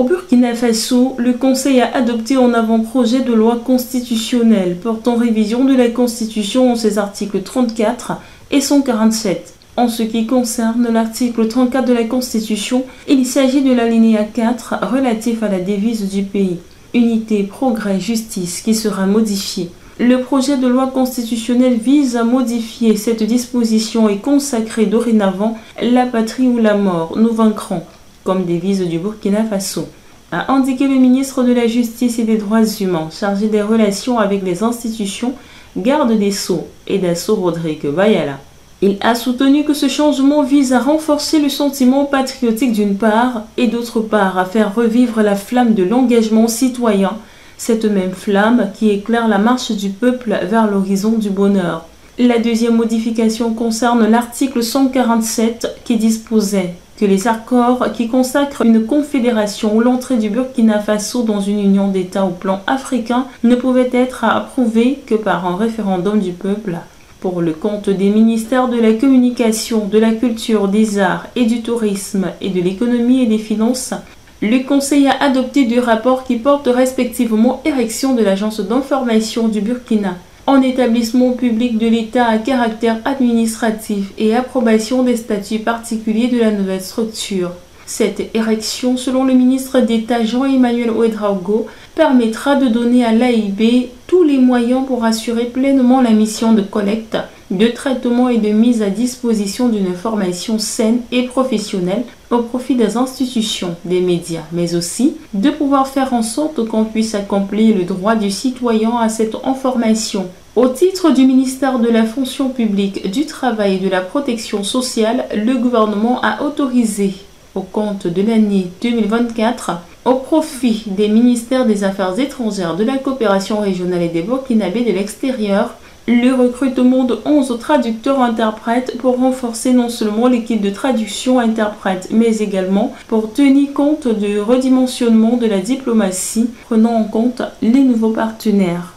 Au Burkina Faso, le Conseil a adopté en avant-projet de loi constitutionnelle portant révision de la Constitution en ses articles 34 et 147. En ce qui concerne l'article 34 de la Constitution, il s'agit de l'alinéa 4 relatif à la devise du pays, unité, progrès, justice, qui sera modifié. Le projet de loi constitutionnelle vise à modifier cette disposition et consacrer dorénavant la patrie ou la mort, nous vaincrons, comme devise du Burkina Faso, a indiqué le ministre de la Justice et des Droits humains chargé des relations avec les institutions, garde des Sceaux et d'Assaut Rodrigue Bayala. Il a soutenu que ce changement vise à renforcer le sentiment patriotique d'une part et d'autre part à faire revivre la flamme de l'engagement citoyen, cette même flamme qui éclaire la marche du peuple vers l'horizon du bonheur. La deuxième modification concerne l'article 147 qui disposait que les accords qui consacrent une confédération ou l'entrée du Burkina Faso dans une union d'États au plan africain ne pouvaient être approuvés que par un référendum du peuple. Pour le compte des ministères de la Communication, de la Culture, des Arts et du Tourisme et de l'Économie et des Finances, le Conseil a adopté 2 rapports qui portent respectivement érection de l'Agence d'information du Burkina en établissement public de l'État à caractère administratif et approbation des statuts particuliers de la nouvelle structure. Cette érection, selon le ministre d'État Jean-Emmanuel Ouedraogo, permettra de donner à l'AIB tous les moyens pour assurer pleinement la mission de collecte, de traitement et de mise à disposition d'une formation saine et professionnelle au profit des institutions, des médias, mais aussi de pouvoir faire en sorte qu'on puisse accomplir le droit du citoyen à cette information. Au titre du ministère de la Fonction publique, du Travail et de la Protection sociale, le gouvernement a autorisé, au compte de l'année 2024, au profit des ministères des Affaires étrangères, de la coopération régionale et des Burkinabés de l'extérieur, le recrutement de 11 traducteurs-interprètes pour renforcer non seulement l'équipe de traduction-interprète, mais également pour tenir compte du redimensionnement de la diplomatie, prenant en compte les nouveaux partenaires.